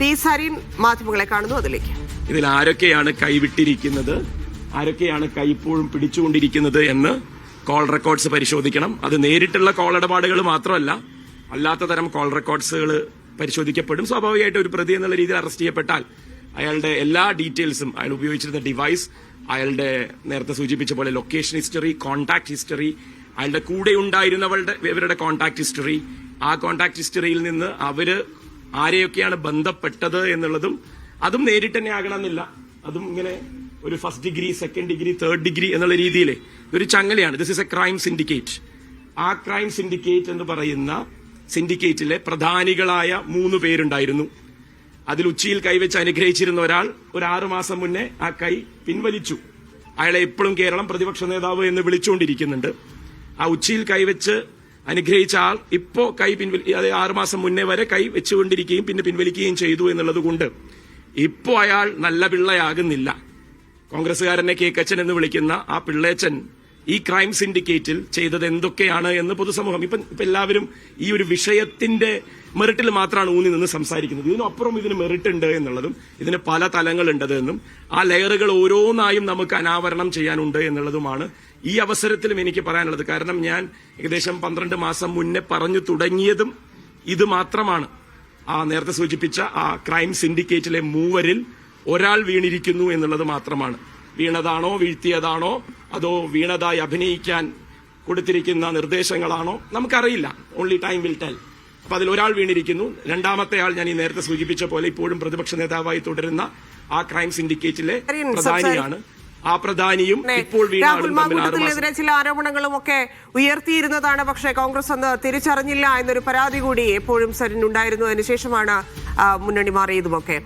P Zareen മാധ്യമങ്ങളെ കാണുന്നു. അതിലേക്ക് ഇതിൽ ആരൊക്കെയാണ് കൈവിട്ടിരിക്കുന്നത്, ആരൊക്കെയാണ് കൈ ഇപ്പോഴും പിടിച്ചുകൊണ്ടിരിക്കുന്നത് എന്ന് കോൾ റെക്കോർഡ്സ് പരിശോധിക്കണം. അത് നേരിട്ടുള്ള കോൾ ഇടപാടുകൾ മാത്രമല്ല, അല്ലാത്ത തരം കോൾ റെക്കോർഡ്സുകൾ പരിശോധിക്കപ്പെടും. സ്വാഭാവികമായിട്ട് ഒരു പ്രതി എന്നുള്ള രീതിയിൽ അറസ്റ്റ് ചെയ്യപ്പെട്ടാൽ അയാളുടെ എല്ലാ ഡീറ്റെയിൽസും, അയാൾ ഉപയോഗിച്ചിരുന്ന ഡിവൈസ്, അയാളുടെ നേരത്തെ സൂചിപ്പിച്ച പോലെ ലൊക്കേഷൻ ഹിസ്റ്ററി, കോൺടാക്ട് ഹിസ്റ്ററി, അയാളുടെ കൂടെ ഉണ്ടായിരുന്നവരുടെ കോൺടാക്ട് ഹിസ്റ്ററി, ആ കോൺടാക്ട് ഹിസ്റ്ററിയിൽ നിന്ന് അവര് ആരെയൊക്കെയാണ് ബന്ധപ്പെട്ടത് എന്നുള്ളതും അതും നേരിട്ട് തന്നെ ആകണമെന്നില്ല. അതും ഇങ്ങനെ ഒരു first degree, second degree, third degree എന്നുള്ള രീതിയിൽ ഇതൊരു ചങ്ങലയാണ്. This is a crime syndicate. ആ ക്രൈം സിൻഡിക്കേറ്റ് എന്ന് പറയുന്ന സിൻഡിക്കേറ്റിലെ പ്രധാനികളായ 3 പേരുണ്ടായിരുന്നു. അതിൽ ഉച്ചിയിൽ കൈവച്ച് അനുഗ്രഹിച്ചിരുന്ന ഒരാൾ ഒരു 6 മാസം മുന്നേ ആ കൈ പിൻവലിച്ചു. അയാളെ എപ്പോഴും കേരളം പ്രതിപക്ഷ നേതാവ് എന്ന് വിളിച്ചുകൊണ്ടിരിക്കുന്നുണ്ട്. ആ ഉച്ചിയിൽ കൈവച്ച് അനുഗ്രഹിച്ച ആൾ ഇപ്പോ കൈ 6 മാസം മുന്നേ വരെ കൈ വെച്ചുകൊണ്ടിരിക്കുകയും പിന്നെ പിൻവലിക്കുകയും ചെയ്തു എന്നുള്ളത് കൊണ്ട് ഇപ്പോ അയാൾ നല്ല പിള്ളയാകുന്നില്ല. കോൺഗ്രസുകാരനെ കേക്കച്ചൻ എന്ന് വിളിക്കുന്ന ആ പിള്ളേച്ചൻ ഈ ക്രൈം സിൻഡിക്കേറ്റിൽ ചെയ്തത് എന്തൊക്കെയാണ് എന്ന് പൊതുസമൂഹം ഇപ്പൊ എല്ലാവരും ഈ ഒരു വിഷയത്തിന്റെ മെറിറ്റിൽ മാത്രമാണ് ഊന്നി നിന്ന് സംസാരിക്കുന്നത്. ഇതിനപ്പുറം ഇതിന് മെറിറ്റ് ഉണ്ട് എന്നുള്ളതും ഇതിന് പല തലങ്ങളുണ്ട് എന്നും ആ ലെയറുകൾ ഓരോന്നായും നമുക്ക് അനാവരണം ചെയ്യാനുണ്ട് എന്നുള്ളതുമാണ് ഈ അവസരത്തിലും എനിക്ക് പറയാനുള്ളത്. കാരണം ഞാൻ ഏകദേശം 12 മാസം മുന്നേ പറഞ്ഞു തുടങ്ങിയതും ഇത് മാത്രമാണ്. ആ നേരത്തെ സൂചിപ്പിച്ച ആ ക്രൈം സിൻഡിക്കേറ്റിലെ 3 ഒരാൾ വീണിരിക്കുന്നു എന്നുള്ളത് മാത്രമാണ്. വീണതാണോ, വീഴ്ത്തിയതാണോ, അതോ വീണതായി അഭിനയിക്കാൻ കൊടുത്തിരിക്കുന്ന നിർദ്ദേശങ്ങളാണോ നമുക്കറിയില്ല. Only time will tell. അപ്പൊ അതിൽ ഒരാൾ വീണിരിക്കുന്നു. രണ്ടാമത്തെ ആൾ ഞാൻ ഈ നേരത്തെ സൂചിപ്പിച്ച പോലെ ഇപ്പോഴും പ്രതിപക്ഷ നേതാവായി തുടരുന്ന ആ ക്രൈം സിൻഡിക്കേറ്റിലെ പ്രധാനിയാണ്. ആ പ്രധാനിയും ഇപ്പോൾ വീണാടും ചില ആരോപണങ്ങളും ഒക്കെ ഉയർത്തിയിരുന്നതാണ്. പക്ഷേ കോൺഗ്രസ് അന്ന് തിരിച്ചറിഞ്ഞില്ല എന്നൊരു പരാതി കൂടി എപ്പോഴും സരിൻ ഉണ്ടായിരുന്നു. അതിനുശേഷമാണ് മുന്നണി മാറിയതുമൊക്കെ.